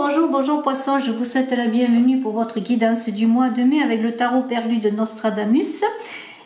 bonjour Poisson, je vous souhaite la bienvenue pour votre guidance du mois de mai avec le tarot perdu de Nostradamus.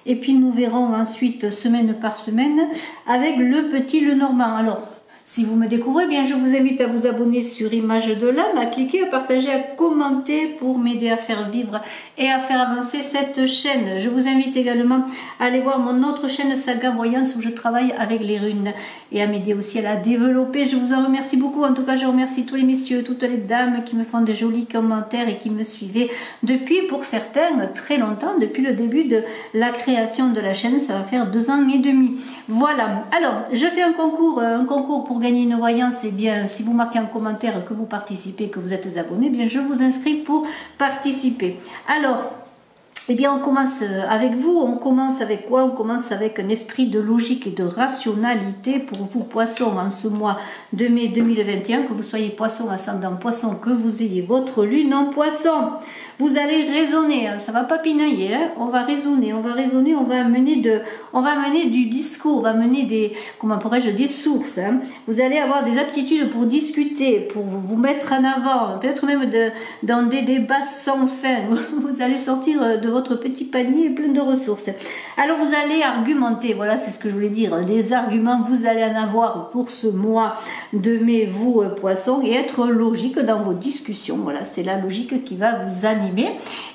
Et puis nous verrons ensuite semaine par semaine avec le petit Lenormand. Alors, si vous me découvrez, bien je vous invite à vous abonner sur Image de l'âme, à cliquer, à partager, à commenter pour m'aider à faire vivre et à faire avancer cette chaîne. Je vous invite également à aller voir mon autre chaîne Saga Voyance où je travaille avec les runes et à m'aider aussi à la développer. Je vous en remercie beaucoup. En tout cas, je remercie tous les messieurs, toutes les dames qui me font des jolis commentaires et qui me suivaient depuis, pour certains, très longtemps, depuis le début de la création de la chaîne. Ça va faire 2 ans et demi. Voilà. Alors, je fais un concours pour gagner une voyance. Et bien, si vous marquez en commentaire que vous participez, que vous êtes abonné, bien, je vous inscris pour participer. Alors, eh bien, on commence avec vous. On commence avec quoi? On commence avec un esprit de logique et de rationalité pour vous, poissons, en ce mois de mai 2021, que vous soyez poisson, ascendant poisson, que vous ayez votre lune en poisson. Vous allez raisonner, hein, ça va pas pinailler, hein, on va raisonner, on va amener du discours, on va amener des, comment pourrais-je, des sources. Hein. Vous allez avoir des aptitudes pour discuter, pour vous mettre en avant, peut-être même dans des débats sans fin. Vous allez sortir de votre petit panier plein de ressources. Alors vous allez argumenter, voilà, c'est ce que je voulais dire, les arguments, vous allez en avoir pour ce mois de mai, vous poissons, et être logique dans vos discussions. Voilà, c'est la logique qui va vous animer.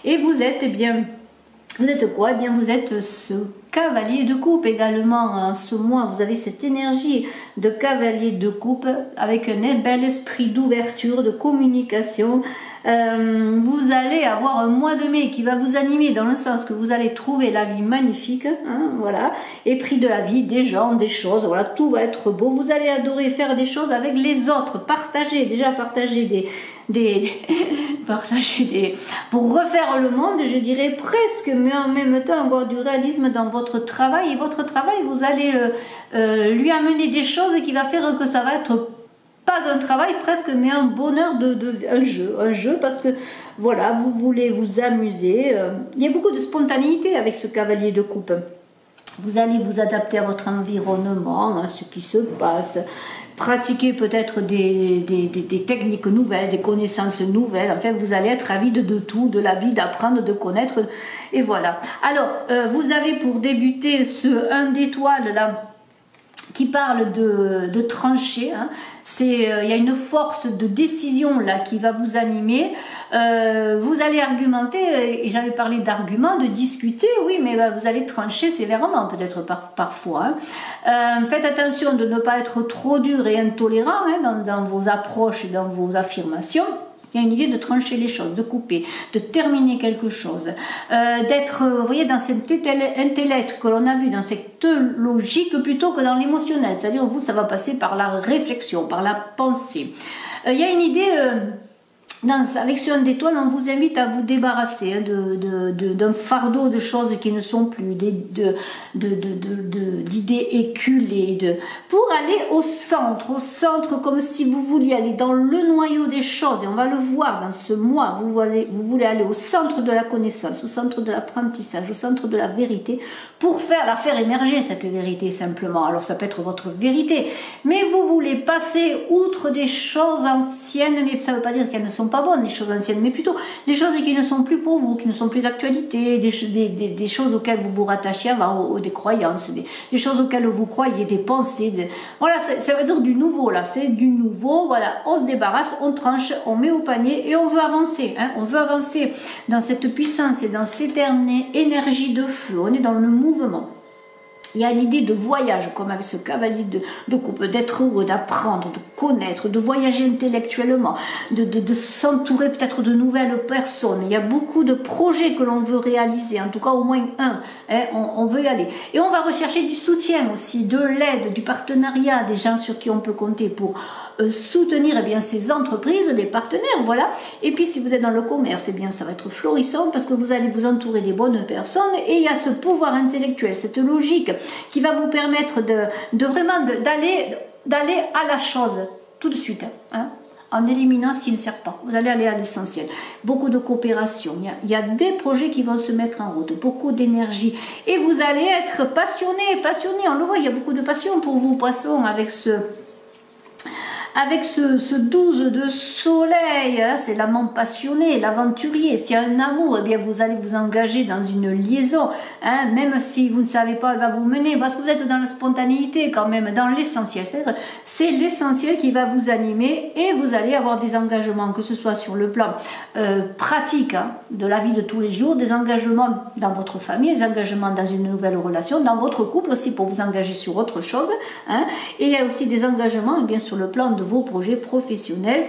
Et vous êtes, eh bien, vous êtes quoi? Eh bien, vous êtes ce cavalier de coupe également. En ce mois, vous avez cette énergie de cavalier de coupe avec un bel esprit d'ouverture, de communication. Vous allez avoir un mois de mai qui va vous animer dans le sens que vous allez trouver la vie magnifique, hein, voilà, et de la vie, des gens, des choses, voilà, tout va être beau. Vous allez adorer faire des choses avec les autres, partager pour refaire le monde, je dirais presque, mais en même temps avoir du réalisme dans votre travail. Et votre travail, vous allez lui amener des choses qui va faire que ça va être pas un travail presque, mais un bonheur un jeu, parce que voilà, vous voulez vous amuser. Il y a beaucoup de spontanéité avec ce cavalier de coupe. Vous allez vous adapter à votre environnement, à ce qui se passe, pratiquer peut-être des techniques nouvelles, des connaissances nouvelles. Enfin, vous allez être avide de tout, de la vie, d'apprendre, de connaître. Et voilà. Alors, vous avez pour débuter ce 1 d'étoiles là, qui parle de trancher, hein. Il y a une force de décision là qui va vous animer. Vous allez argumenter, et j'avais parlé d'arguments, de discuter, oui, mais vous allez trancher sévèrement peut-être parfois. Hein. Faites attention de ne pas être trop dur et intolérant, hein, dans vos approches et dans vos affirmations. Il y a une idée de trancher les choses, de couper, de terminer quelque chose, d'être, vous voyez, dans cet intellect que l'on a vu, dans cette logique plutôt que dans l'émotionnel. C'est-à-dire, vous, ça va passer par la réflexion, par la pensée. Il y a une idée... avec ce 1 d'étoile, on vous invite à vous débarrasser, hein, d'un fardeau de choses qui ne sont plus, d'idées éculées, pour aller au centre, comme si vous vouliez aller dans le noyau des choses. Et on va le voir dans ce mois, vous voulez aller au centre de la connaissance, au centre de l'apprentissage, au centre de la vérité, pour la faire émerger, cette vérité, simplement. Alors ça peut être votre vérité, mais vous voulez passer outre des choses anciennes, mais ça ne veut pas dire qu'elles ne sont pas bonnes, les choses anciennes, mais plutôt des choses qui ne sont plus pour vous, qui ne sont plus d'actualité, des choses auxquelles vous vous rattachiez avant, des croyances, des choses auxquelles vous croyez, des pensées. Voilà, ça veut dire du nouveau, là, c'est du nouveau, voilà, on se débarrasse, on tranche, on met au panier et on veut avancer, hein, on veut avancer dans cette puissance et dans cette énergie de feu, on est dans le mouvement. Il y a l'idée de voyage, comme avec ce cavalier de coupe, d'être heureux, d'apprendre, de connaître, de voyager intellectuellement, de s'entourer peut-être de nouvelles personnes. Il y a beaucoup de projets que l'on veut réaliser, en tout cas au moins un, hein, on veut y aller. Et on va rechercher du soutien aussi, de l'aide, du partenariat, des gens sur qui on peut compter pour soutenir, eh bien, ces entreprises, des partenaires, voilà. Et puis si vous êtes dans le commerce, eh bien, ça va être florissant parce que vous allez vous entourer des bonnes personnes et il y a ce pouvoir intellectuel, cette logique qui va vous permettre vraiment d'aller à la chose tout de suite, hein, en éliminant ce qui ne sert pas. Vous allez aller à l'essentiel. Beaucoup de coopération, il y a des projets qui vont se mettre en route, beaucoup d'énergie et vous allez être passionné, on le voit, il y a beaucoup de passion pour vous, poissons, avec avec ce 12 de soleil, hein, c'est l'amant passionné, l'aventurier. S'il y a un amour, eh bien vous allez vous engager dans une liaison, hein, même si vous ne savez pas où elle va vous mener, parce que vous êtes dans la spontanéité quand même, dans l'essentiel. C'est l'essentiel qui va vous animer et vous allez avoir des engagements, que ce soit sur le plan pratique, hein, de la vie de tous les jours, des engagements dans votre famille, des engagements dans une nouvelle relation, dans votre couple aussi pour vous engager sur autre chose, hein, et il y a aussi des engagements eh bien, sur le plan de vos projets professionnels.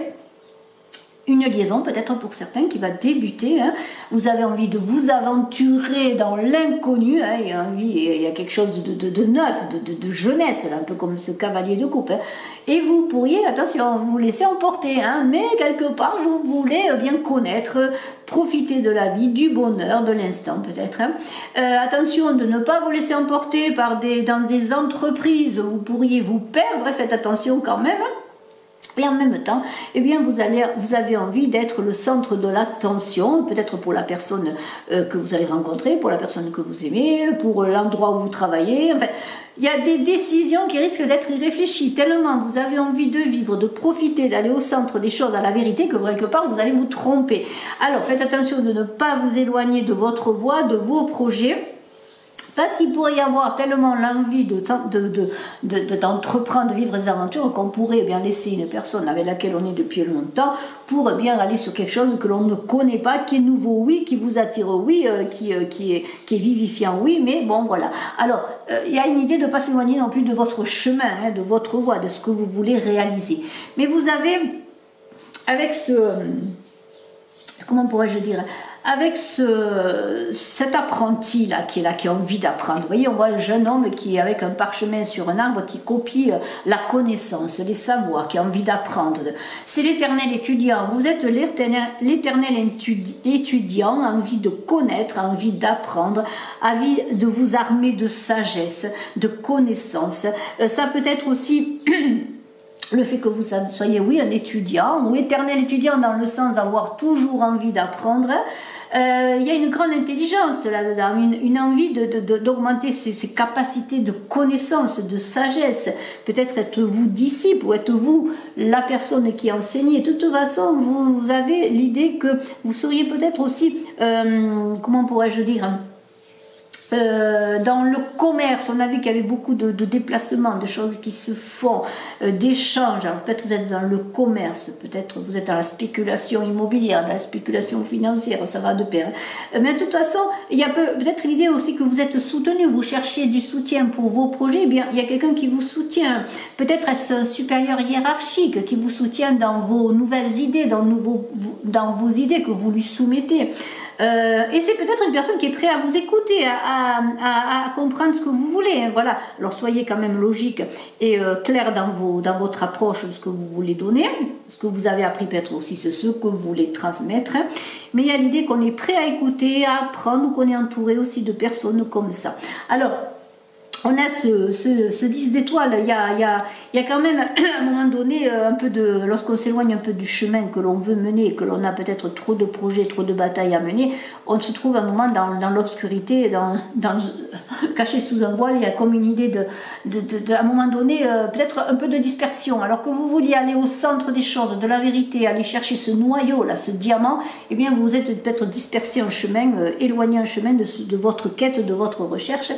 Une liaison peut-être pour certains qui va débuter, hein. Vous avez envie de vous aventurer dans l'inconnu, hein. Il y a quelque chose de neuf, de jeunesse, là, un peu comme ce cavalier de coupe, hein. Et vous pourriez, attention, vous laisser emporter, hein, mais quelque part vous voulez bien connaître, profiter de la vie, du bonheur, de l'instant peut-être, hein. Attention de ne pas vous laisser emporter dans des entreprises où vous pourriez vous perdre, faites attention quand même. Et en même temps, eh bien, vous avez envie d'être le centre de l'attention, peut-être pour la personne que vous allez rencontrer, pour la personne que vous aimez, pour l'endroit où vous travaillez. Enfin, il y a des décisions qui risquent d'être irréfléchies, tellement vous avez envie de vivre, de profiter, d'aller au centre des choses, à la vérité, que quelque part vous allez vous tromper. Alors, faites attention de ne pas vous éloigner de votre voie, de vos projets. Parce qu'il pourrait y avoir tellement l'envie d'entreprendre, de vivre des aventures qu'on pourrait bien laisser une personne avec laquelle on est depuis longtemps pour bien aller sur quelque chose que l'on ne connaît pas, qui est nouveau, oui, qui vous attire, oui, qui est vivifiant, oui, mais bon, voilà. Alors, il y a une idée de ne pas s'éloigner non plus de votre chemin, hein, de votre voie, de ce que vous voulez réaliser. Mais vous avez, avec comment pourrais-je dire, avec cet apprenti là qui a envie d'apprendre. Vous voyez, on voit un jeune homme qui est avec un parchemin sur un arbre qui copie la connaissance, les savoirs, qui a envie d'apprendre. C'est l'éternel étudiant. Vous êtes l'éternel étudiant, envie de connaître, envie d'apprendre, envie de vous armer de sagesse, de connaissance. Ça peut être aussi le fait que vous soyez, oui, un étudiant ou éternel étudiant dans le sens d'avoir toujours envie d'apprendre. Il y a une grande intelligence là-dedans, une envie d'augmenter ses capacités de connaissance, de sagesse. Peut-être êtes-vous disciple ou êtes-vous la personne qui enseigne. De toute façon, vous avez l'idée que vous seriez peut-être aussi, comment pourrais-je dire, dans le commerce, on a vu qu'il y avait beaucoup de déplacements, de choses qui se font, d'échanges. Alors peut-être vous êtes dans le commerce, peut-être vous êtes dans la spéculation immobilière, dans la spéculation financière, ça va de pair. Mais de toute façon, il y a peut-être l'idée aussi que vous êtes soutenu, vous cherchez du soutien pour vos projets, eh bien il y a quelqu'un qui vous soutient. Peut-être est-ce un supérieur hiérarchique qui vous soutient dans vos nouvelles idées, dans vos idées que vous lui soumettez. Et c'est peut-être une personne qui est prête à vous écouter, à comprendre ce que vous voulez, hein, voilà. Alors soyez quand même logique et clair dans votre approche de ce que vous voulez donner. Ce que vous avez appris peut-être aussi c'est ce que vous voulez transmettre, hein. Mais il y a l'idée qu'on est prêt à écouter, à apprendre, ou qu'on est entouré aussi de personnes comme ça. Alors on a ce 10 d'étoiles, il y a quand même à un moment donné lorsqu'on s'éloigne un peu du chemin que l'on veut mener, que l'on a peut-être trop de projets, trop de batailles à mener, on se trouve un moment dans l'obscurité, caché sous un voile. Il y a comme une idée à un moment donné, peut-être un peu de dispersion, alors que vous vouliez aller au centre des choses, de la vérité, aller chercher ce noyau là, ce diamant, eh bien vous êtes peut-être dispersé en chemin, éloigné en chemin de votre quête, de votre recherche.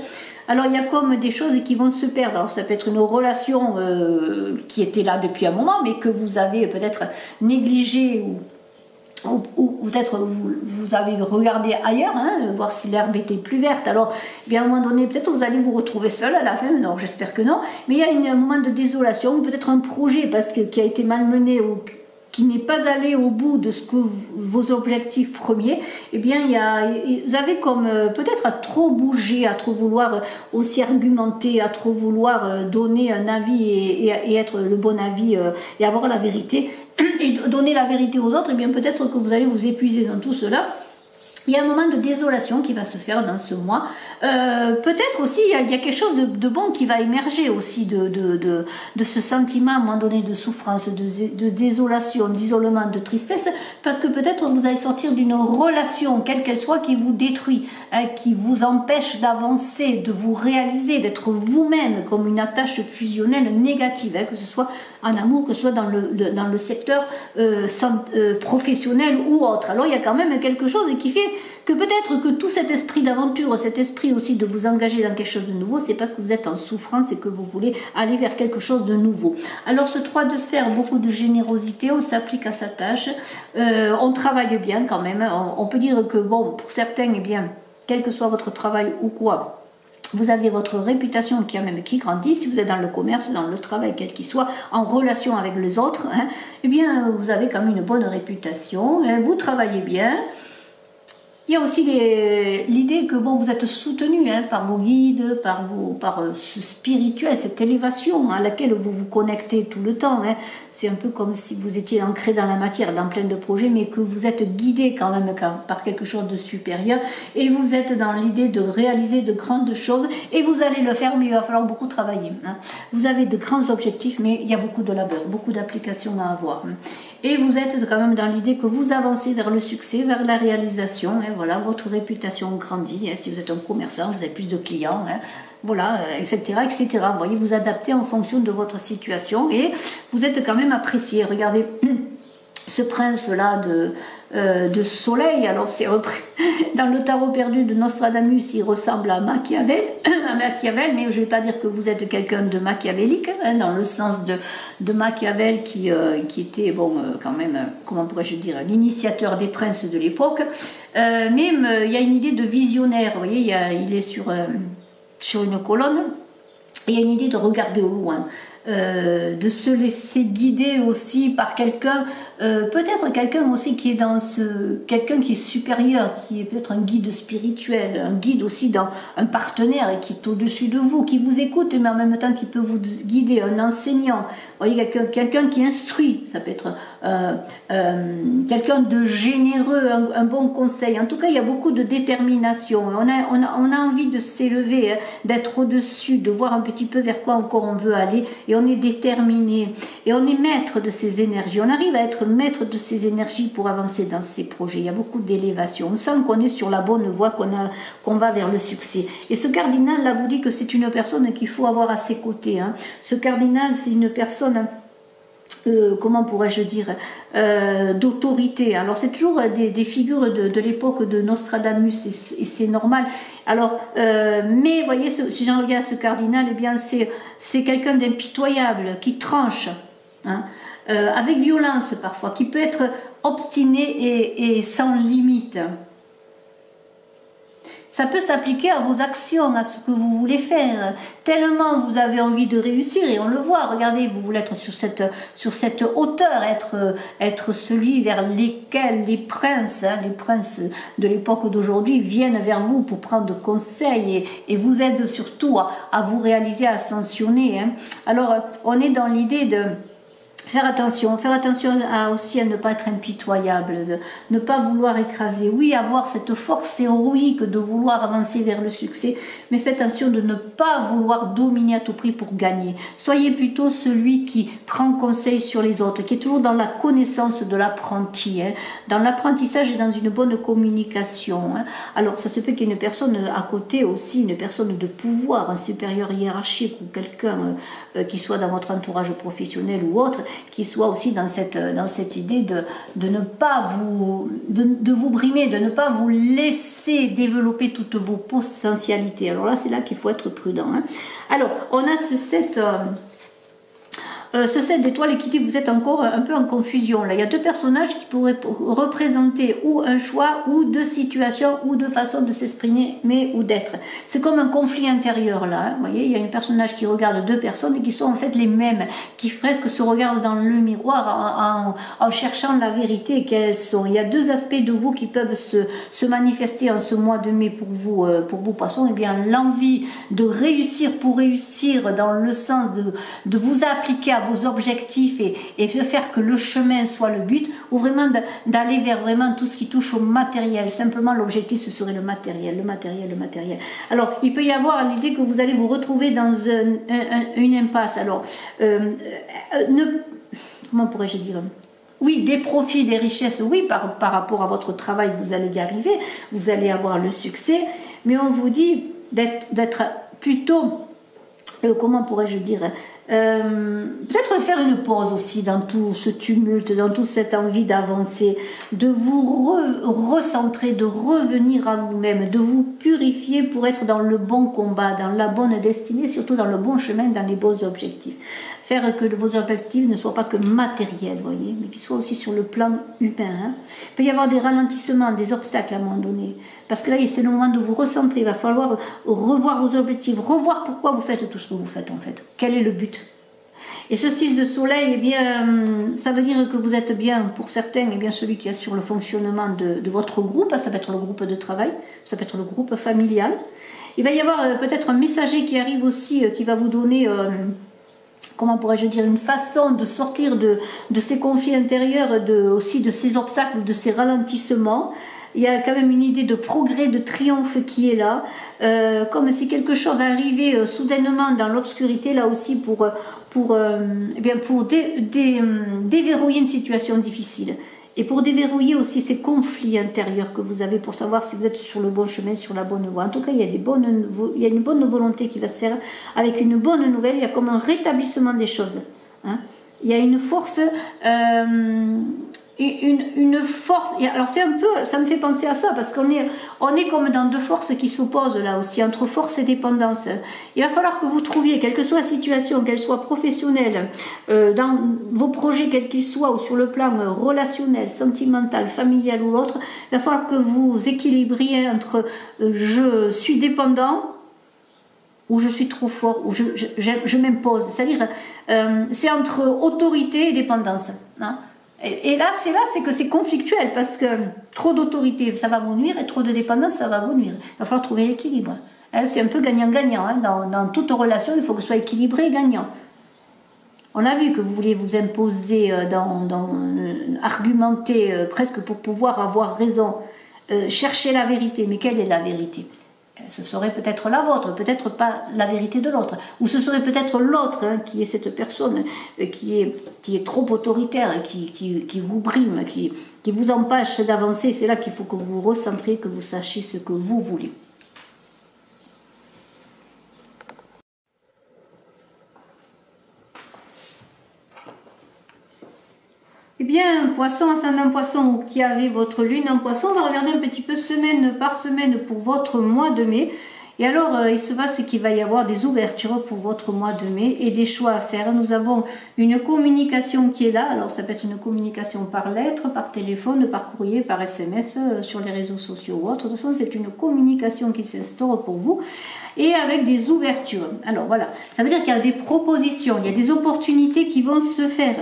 Alors il y a comme des choses qui vont se perdre. Alors ça peut être une relation qui était là depuis un moment, mais que vous avez peut-être négligée ou peut-être vous avez regardé ailleurs, hein, voir si l'herbe était plus verte. Alors bien à un moment donné, peut-être vous allez vous retrouver seul à la fin. Non, j'espère que non. Mais il y a un moment de désolation, ou peut-être un projet qui a été malmené ou qui n'est pas allé au bout de vos objectifs premiers, eh bien, vous avez comme peut-être à trop bouger, à trop vouloir aussi argumenter, à trop vouloir donner un avis et être le bon avis et avoir la vérité, et donner la vérité aux autres, eh bien peut-être que vous allez vous épuiser dans tout cela. Il y a un moment de désolation qui va se faire dans ce mois. Peut-être aussi, il y a quelque chose de bon qui va émerger aussi de ce sentiment à un moment donné de souffrance, de désolation, d'isolement, de tristesse, parce que peut-être vous allez sortir d'une relation, quelle qu'elle soit, qui vous détruit, hein, qui vous empêche d'avancer, de vous réaliser, d'être vous-même, comme une attache fusionnelle négative, hein, que ce soit en amour, que ce soit dans le secteur professionnel ou autre. Alors il y a quand même quelque chose qui fait que peut-être que tout cet esprit d'aventure, cet esprit aussi de vous engager dans quelque chose de nouveau, c'est parce que vous êtes en souffrance et que vous voulez aller vers quelque chose de nouveau. Alors ce 3 de sphère, beaucoup de générosité, on s'applique à sa tâche, on travaille bien quand même, on peut dire que bon, pour certains, eh bien, quel que soit votre travail ou quoi, vous avez votre réputation qui grandit. Si vous êtes dans le commerce, dans le travail, quel qu'il soit, en relation avec les autres, hein, eh bien, vous avez quand même une bonne réputation, hein, vous travaillez bien. Il y a aussi l'idée que bon, vous êtes soutenu, hein, par vos guides, par ce spirituel, cette élévation à laquelle vous vous connectez tout le temps. Hein. C'est un peu comme si vous étiez ancré dans la matière, dans plein de projets, mais que vous êtes guidé quand même par quelque chose de supérieur et vous êtes dans l'idée de réaliser de grandes choses et vous allez le faire, mais il va falloir beaucoup travailler. Hein. Vous avez de grands objectifs, mais il y a beaucoup de labeur, beaucoup d'applications à avoir. Et vous êtes quand même dans l'idée que vous avancez vers le succès, vers la réalisation. Hein, voilà, votre réputation grandit. Hein, si vous êtes un commerçant, vous avez plus de clients. Hein, voilà, etc., etc. Vous voyez, vous adaptez en fonction de votre situation et vous êtes quand même apprécié. Regardez ce prince-là de soleil. Alors, c'est repris dans le tarot perdu de Nostradamus, il ressemble à Machiavel, mais je ne vais pas dire que vous êtes quelqu'un de machiavélique, hein, dans le sens de Machiavel qui était, bon, quand même, comment pourrais-je dire, l'initiateur des princes de l'époque. Mais il y a une idée de visionnaire, vous voyez, il est sur une colonne, et il y a une idée de regarder au loin. De se laisser guider aussi par quelqu'un, peut-être quelqu'un aussi qui est quelqu'un qui est supérieur, qui est peut-être un guide spirituel, un guide aussi un partenaire et qui est au-dessus de vous, qui vous écoute mais en même temps qui peut vous guider, un enseignant, vous voyez, quelqu'un qui instruit, ça peut être quelqu'un de généreux, un bon conseil. En tout cas, il y a beaucoup de détermination. On a envie de s'élever, hein, d'être au-dessus, de voir un petit peu vers quoi encore on veut aller. Et on est déterminé. Et on est maître de ces énergies. On arrive à être maître de ces énergies pour avancer dans ces projets. Il y a beaucoup d'élévation. On sent qu'on est sur la bonne voie, qu'on va vers le succès. Et ce cardinal, là, vous dit que c'est une personne qu'il faut avoir à ses côtés. Hein. Ce cardinal, c'est une personne... comment pourrais-je dire, d'autorité. Alors c'est toujours des figures de l'époque de Nostradamus et c'est normal. Alors, mais vous voyez, si j'en reviens à ce cardinal, eh bien c'est quelqu'un d'impitoyable, qui tranche, hein, avec violence parfois, qui peut être obstiné et sans limite. Ça peut s'appliquer à vos actions, à ce que vous voulez faire. Tellement vous avez envie de réussir, et on le voit, regardez, vous voulez être sur cette hauteur, être celui vers lesquels les princes de l'époque d'aujourd'hui viennent vers vous pour prendre conseil et vous aident surtout à vous réaliser, à ascensionner. Hein. Alors, on est dans l'idée de... Faire attention aussi à ne pas être impitoyable, de ne pas vouloir écraser. Oui, avoir cette force héroïque de vouloir avancer vers le succès, mais faites attention de ne pas vouloir dominer à tout prix pour gagner. Soyez plutôt celui qui prend conseil sur les autres, qui est toujours dans la connaissance de l'apprenti, hein, dans l'apprentissage et dans une bonne communication. Hein. Alors, ça se peut qu'il y ait une personne à côté aussi, une personne de pouvoir, un supérieur hiérarchique ou quelqu'un qui soit dans votre entourage professionnel ou autre, qui soit aussi dans cette idée de ne pas vous brimer, de ne pas vous laisser développer toutes vos potentialités. Alors là, c'est là qu'il faut être prudent. Hein. Alors, on a ce 7 d'étoiles et qui dit que vous êtes encore un peu en confusion. Là, il y a deux personnages qui pourraient représenter ou un choix, ou deux situations, ou deux façons de s'exprimer, mais ou d'être. C'est comme un conflit intérieur là. Hein. Vous voyez, il y a un personnage qui regarde deux personnes et qui sont en fait les mêmes, qui presque se regardent dans le miroir en cherchant la vérité qu'elles sont. Il y a deux aspects de vous qui peuvent se manifester en ce mois de mai pour vous poissons. Eh bien, l'envie de réussir pour réussir dans le sens de vous appliquer à vos objectifs et de faire que le chemin soit le but, ou vraiment d'aller vers vraiment tout ce qui touche au matériel. Simplement, l'objectif, ce serait le matériel, le matériel, le matériel. Alors, il peut y avoir l'idée que vous allez vous retrouver dans une impasse. Alors, comment pourrais-je dire ? Oui, des profits, des richesses, oui, par rapport à votre travail, vous allez y arriver, vous allez avoir le succès, mais on vous dit d'être plutôt, comment pourrais-je dire, peut-être faire une pause aussi dans tout ce tumulte, dans toute cette envie d'avancer, de vous recentrer, de revenir à vous-même, de vous purifier pour être dans le bon combat, dans la bonne destinée, surtout dans le bon chemin, dans les bons objectifs. Faire que vos objectifs ne soient pas que matériels, voyez, mais qu'ils soient aussi sur le plan humain. Hein. Il peut y avoir des ralentissements, des obstacles à un moment donné. Parce que là, c'est le moment de vous recentrer. Il va falloir revoir vos objectifs, revoir pourquoi vous faites tout ce que vous faites en fait. Quel est le but? Et ce 6 de soleil, eh bien, ça veut dire que vous êtes bien, pour certains, eh bien, celui qui assure le fonctionnement de votre groupe. Ça peut être le groupe de travail, ça peut être le groupe familial. Il va y avoir peut-être un messager qui arrive aussi, qui va vous donner... comment pourrais-je dire, une façon de sortir de ces conflits intérieurs, aussi de ces obstacles, de ces ralentissements. Il y a quand même une idée de progrès, de triomphe qui est là, comme si quelque chose arrivait soudainement dans l'obscurité, là aussi pour déverrouiller une situation difficile. Et pour déverrouiller aussi ces conflits intérieurs que vous avez, pour savoir si vous êtes sur le bon chemin, sur la bonne voie. En tout cas, il y a une bonne volonté qui va se faire avec une bonne nouvelle. Il y a comme un rétablissement des choses. Hein. Il y a une force... une force, alors c'est un peu, ça me fait penser à ça, parce qu'on est comme dans deux forces qui s'opposent là aussi, entre force et dépendance. Il va falloir que vous trouviez, quelle que soit la situation, qu'elle soit professionnelle, dans vos projets quels qu'ils soient, ou sur le plan relationnel, sentimental, familial ou autre, il va falloir que vous équilibriez entre je suis dépendant, ou je suis trop fort, ou je m'impose. C'est-à-dire, c'est entre autorité et dépendance. Hein. Et là, c'est que c'est conflictuel, parce que trop d'autorité, ça va vous nuire, et trop de dépendance, ça va vous nuire. Il va falloir trouver l'équilibre. Hein, c'est un peu gagnant-gagnant. Hein. Dans toute relation, il faut que ce soit équilibré et gagnant. On a vu que vous vouliez vous imposer, argumenter presque pour pouvoir avoir raison. Chercher la vérité, mais quelle est la vérité ? Ce serait peut-être la vôtre, peut-être pas la vérité de l'autre. Ou ce serait peut-être l'autre, hein, qui est cette personne qui est trop autoritaire, qui vous brime, qui vous empêche d'avancer. C'est là qu'il faut que vous vous recentriez, que vous sachiez ce que vous voulez. Eh bien, poisson, ascendant poisson, qui avez votre lune en poisson, on va regarder un petit peu semaine par semaine pour votre mois de mai. Et alors, il se passe qu'il va y avoir des ouvertures pour votre mois de mai et des choix à faire. Nous avons une communication qui est là. Alors, ça peut être une communication par lettre, par téléphone, par courrier, par SMS, sur les réseaux sociaux ou autre. De toute façon, c'est une communication qui s'instaure pour vous et avec des ouvertures. Alors, voilà. Ça veut dire qu'il y a des propositions, il y a des opportunités qui vont se faire.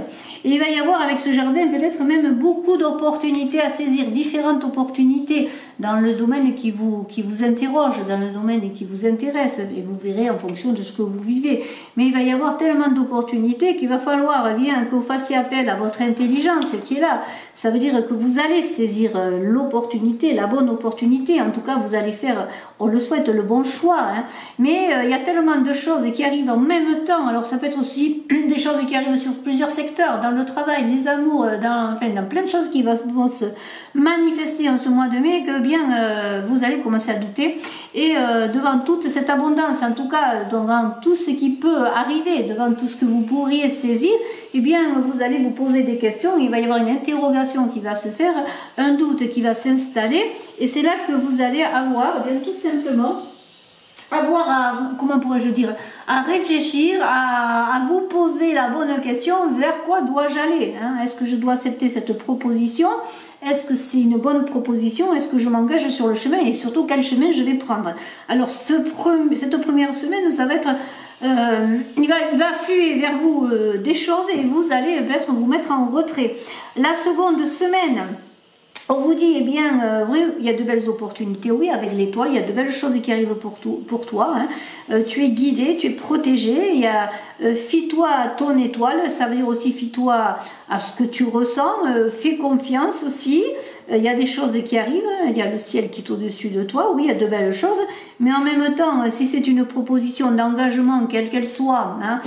Et il va y avoir avec ce jardin peut-être même beaucoup d'opportunités à saisir, différentes opportunités dans le domaine qui vous interroge, dans le domaine qui vous intéresse, et vous verrez en fonction de ce que vous vivez. Mais il va y avoir tellement d'opportunités qu'il va falloir bien que vous fassiez appel à votre intelligence qui est là. Ça veut dire que vous allez saisir l'opportunité, la bonne opportunité. En tout cas, vous allez faire, on le souhaite, le bon choix. Hein. Mais il y a tellement de choses qui arrivent en même temps. Alors ça peut être aussi des choses qui arrivent sur plusieurs secteurs, dans le travail, les amours, dans plein de choses qui vont se manifester en ce mois de mai, que bien vous allez commencer à douter. Et devant toute cette abondance, en tout cas devant tout ce qui peut arriver, devant tout ce que vous pourriez saisir, eh bien vous allez vous poser des questions, il va y avoir une interrogation qui va se faire, un doute qui va s'installer, et c'est là que vous allez avoir, eh bien, tout simplement, avoir à, comment pourrais-je dire, à réfléchir, à vous poser la bonne question, vers quoi dois-je aller, hein? Est-ce que je dois accepter cette proposition? Est-ce que c'est une bonne proposition? Est-ce que je m'engage sur le chemin? Et surtout, quel chemin je vais prendre? Alors, cette première semaine, ça va être... il va affluer vers vous des choses et vous allez peut-être vous mettre en retrait. La seconde semaine, On vous dit, eh bien, oui, il y a de belles opportunités, oui, avec l'étoile, il y a de belles choses qui arrivent pour toi. Hein. Tu es guidé, tu es protégé. Il y a fie-toi à ton étoile, ça veut dire aussi fie-toi à ce que tu ressens. Fais confiance aussi. Il y a des choses qui arrivent, il y a le ciel qui est au-dessus de toi, oui, il y a de belles choses, mais en même temps, si c'est une proposition d'engagement, quelle qu'elle soit, hein,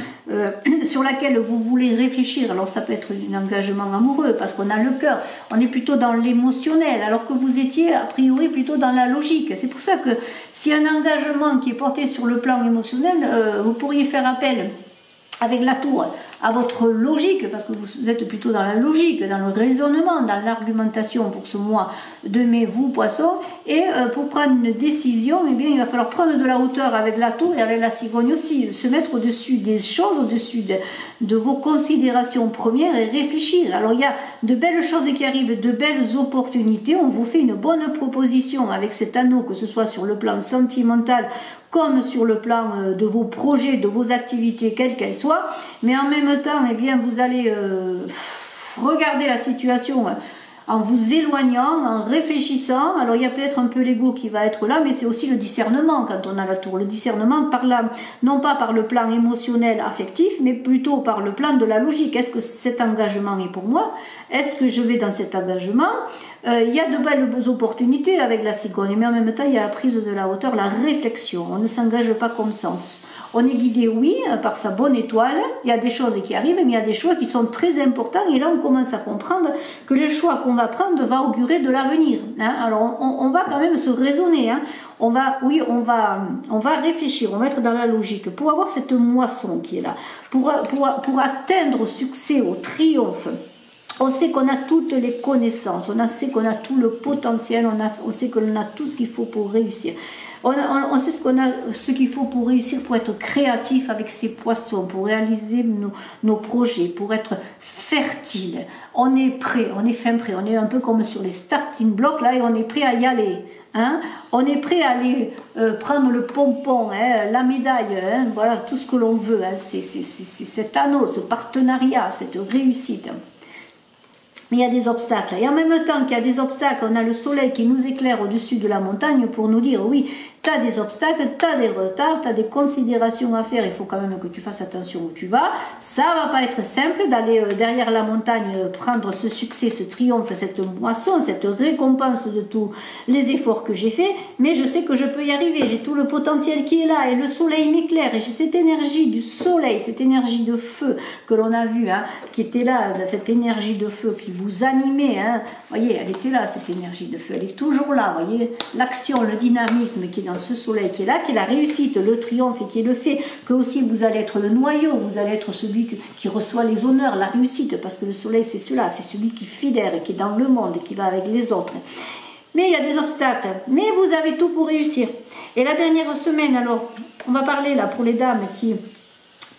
sur laquelle vous voulez réfléchir, alors ça peut être un engagement amoureux, parce qu'on a le cœur, on est plutôt dans l'émotionnel, alors que vous étiez a priori plutôt dans la logique. C'est pour ça que si un engagement qui est porté sur le plan émotionnel, vous pourriez faire appel avec la tour à votre logique, parce que vous êtes plutôt dans la logique, dans le raisonnement, dans l'argumentation pour ce mois de mai, vous, poissons, et pour prendre une décision, eh bien, il va falloir prendre de la hauteur avec la tour et avec la cigogne aussi, se mettre au-dessus des choses, au-dessus de vos considérations premières et réfléchir. Alors, il y a de belles choses qui arrivent, de belles opportunités, on vous fait une bonne proposition avec cet anneau, que ce soit sur le plan sentimental, comme sur le plan de vos projets, de vos activités, quelles qu'elles soient, mais en même temps, eh bien, vous allez regarder la situation en vous éloignant, en réfléchissant. Alors il y a peut-être un peu l'ego qui va être là, mais c'est aussi le discernement quand on a la tour. Le discernement par là, non pas par le plan émotionnel, affectif, mais plutôt par le plan de la logique. Est-ce que cet engagement est pour moi? Est-ce que je vais dans cet engagement? Il y a de belles opportunités avec la cigogne, mais en même temps il y a la prise de la hauteur, la réflexion. On ne s'engage pas comme ça. On est guidé, oui, par sa bonne étoile. Il y a des choses qui arrivent, mais il y a des choix qui sont très importants. Et là, on commence à comprendre que les choix qu'on va prendre va augurer de l'avenir. Hein. Alors, on va quand même se raisonner. Hein. On va réfléchir, on va être dans la logique pour avoir cette moisson qui est là, pour atteindre au succès, au triomphe. On sait qu'on a toutes les connaissances, on sait qu'on a tout le potentiel, on sait qu'on a tout ce qu'il faut pour réussir. On sait ce qu'il faut pour réussir, pour être créatif avec ces poissons, pour réaliser nos projets, pour être fertile. On est prêt, on est fin prêt, on est un peu comme sur les starting blocks là et on est prêt à y aller. Hein? On est prêt à aller prendre le pompon, hein, la médaille, hein, voilà tout ce que l'on veut. Hein, c'est cet anneau, ce partenariat, cette réussite. Mais il y a des obstacles. Et en même temps qu'il y a des obstacles, on a le soleil qui nous éclaire au-dessus de la montagne pour nous dire, oui, tu as des obstacles, tu as des retards, tu as des considérations à faire, il faut quand même que tu fasses attention où tu vas. Ça va pas être simple d'aller derrière la montagne prendre ce succès, ce triomphe, cette moisson, cette récompense de tous les efforts que j'ai faits, mais je sais que je peux y arriver, j'ai tout le potentiel qui est là et le soleil m'éclaire et j'ai cette énergie du soleil, cette énergie de feu que l'on a vu, hein, qui était là, cette énergie de feu qui vous animait, hein. Voyez, elle était là, cette énergie de feu, elle est toujours là, voyez, l'action, le dynamisme qui est dans ce soleil qui est là, qui est la réussite, le triomphe et qui est le fait que aussi vous allez être le noyau, vous allez être celui qui reçoit les honneurs, la réussite, parce que le soleil c'est cela, c'est celui qui fédère, qui est dans le monde, qui va avec les autres. Mais il y a des obstacles, mais vous avez tout pour réussir. Et la dernière semaine, alors, on va parler là pour les dames qui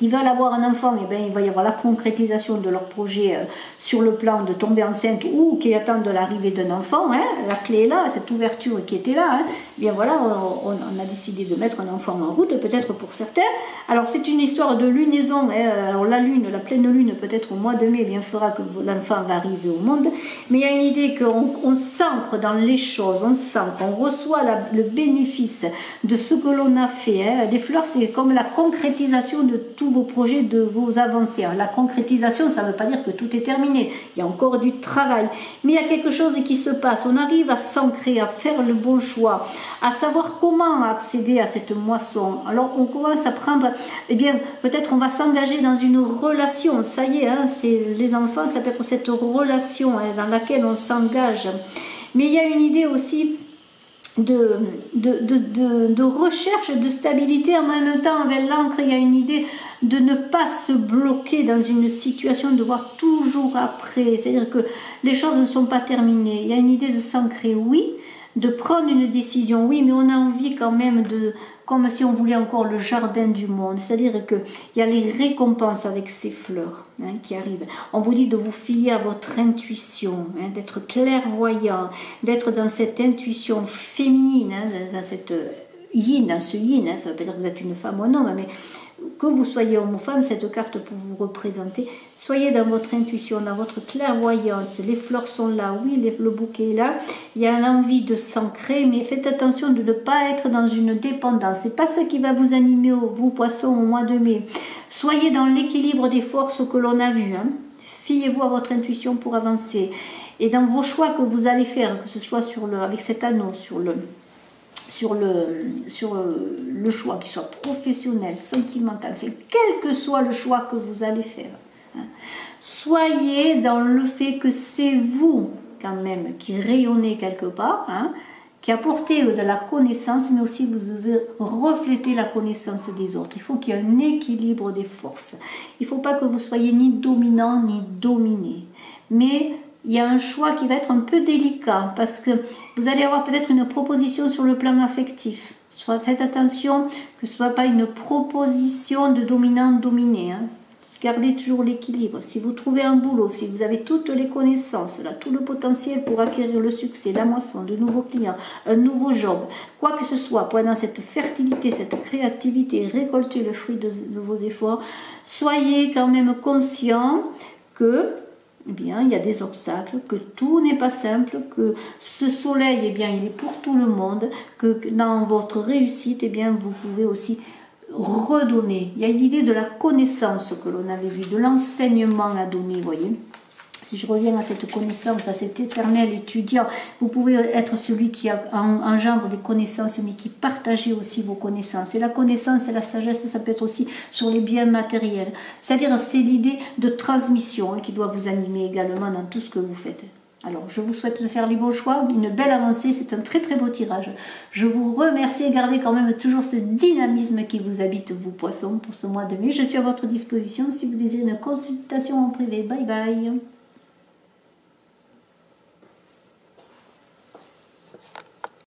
veulent avoir un enfant, et bien, il va y avoir la concrétisation de leur projet sur le plan de tomber enceinte ou qui attendent de l'arrivée d'un enfant. Hein. La clé est là, cette ouverture qui était là. Hein. Bien voilà, on a décidé de mettre un enfant en route, peut-être pour certains. Alors c'est une histoire de lunaison. Hein. Alors la lune, la pleine lune, peut-être au mois de mai, bien fera que l'enfant va arriver au monde. Mais il y a une idée qu'on s'ancre dans les choses, on sent qu'on reçoit le bénéfice de ce que l'on a fait. Hein. Les fleurs, c'est comme la concrétisation de tout vos projets, de vos avancées. La concrétisation, ça ne veut pas dire que tout est terminé. Il y a encore du travail. Mais il y a quelque chose qui se passe. On arrive à s'ancrer, à faire le bon choix, à savoir comment accéder à cette moisson. Alors, on commence à prendre, eh bien, peut-être on va s'engager dans une relation. Ça y est, hein, c'est les enfants, ça peut être cette relation hein, dans laquelle on s'engage. Mais il y a une idée aussi de recherche de stabilité en même temps avec l'encre. Il y a une idée de ne pas se bloquer dans une situation, de voir toujours après, c'est-à-dire que les choses ne sont pas terminées. Il y a une idée de s'ancrer, oui, de prendre une décision, oui, mais on a envie quand même de, comme si on voulait encore le jardin du monde, c'est-à-dire qu'il y a les récompenses avec ces fleurs hein, qui arrivent. On vous dit de vous fier à votre intuition, hein, d'être clairvoyant, d'être dans cette intuition féminine, hein, dans cette yin, dans ce yin, hein, ça ne veut pas dire que vous êtes une femme ou un homme, mais que vous soyez homme ou femme, cette carte pour vous représenter. Soyez dans votre intuition, dans votre clairvoyance. Les fleurs sont là, oui, le bouquet est là. Il y a l'envie de s'ancrer, mais faites attention de ne pas être dans une dépendance. C'est pas ce qui va vous animer, vous poissons, au mois de mai. Soyez dans l'équilibre des forces que l'on a vu. Fiez-vous à votre intuition pour avancer. Et dans vos choix que vous allez faire, que ce soit avec cet anneau, sur le choix, qu'il soit professionnel, sentimental, quel que soit le choix que vous allez faire, soyez dans le fait que c'est vous quand même qui rayonnez quelque part, qui apportez de la connaissance, mais aussi vous devez refléter la connaissance des autres. Il faut qu'il y ait un équilibre des forces. Il ne faut pas que vous soyez ni dominant ni dominé, mais il y a un choix qui va être un peu délicat parce que vous allez avoir peut-être une proposition sur le plan affectif. Faites attention que ce ne soit pas une proposition de dominant-dominé. Gardez toujours l'équilibre. Si vous trouvez un boulot, si vous avez toutes les connaissances, là, tout le potentiel pour acquérir le succès, la moisson, de nouveaux clients, un nouveau job, quoi que ce soit, pendant cette fertilité, cette créativité, récolter le fruit de vos efforts, soyez quand même conscient que eh bien, il y a des obstacles, que tout n'est pas simple, que ce soleil, eh bien, il est pour tout le monde, que dans votre réussite, eh bien, vous pouvez aussi redonner. Il y a l'idée de la connaissance que l'on avait vue, de l'enseignement à donner, vous voyez. Si je reviens à cette connaissance, à cet éternel étudiant, vous pouvez être celui qui engendre des connaissances, mais qui partage aussi vos connaissances. Et la connaissance et la sagesse, ça peut être aussi sur les biens matériels. C'est-à-dire, c'est l'idée de transmission qui doit vous animer également dans tout ce que vous faites. Alors, je vous souhaite de faire les bons choix, une belle avancée, c'est un très très beau tirage. Je vous remercie et gardez quand même toujours ce dynamisme qui vous habite, vous poissons, pour ce mois de mai. Je suis à votre disposition si vous désirez une consultation en privé. Bye bye.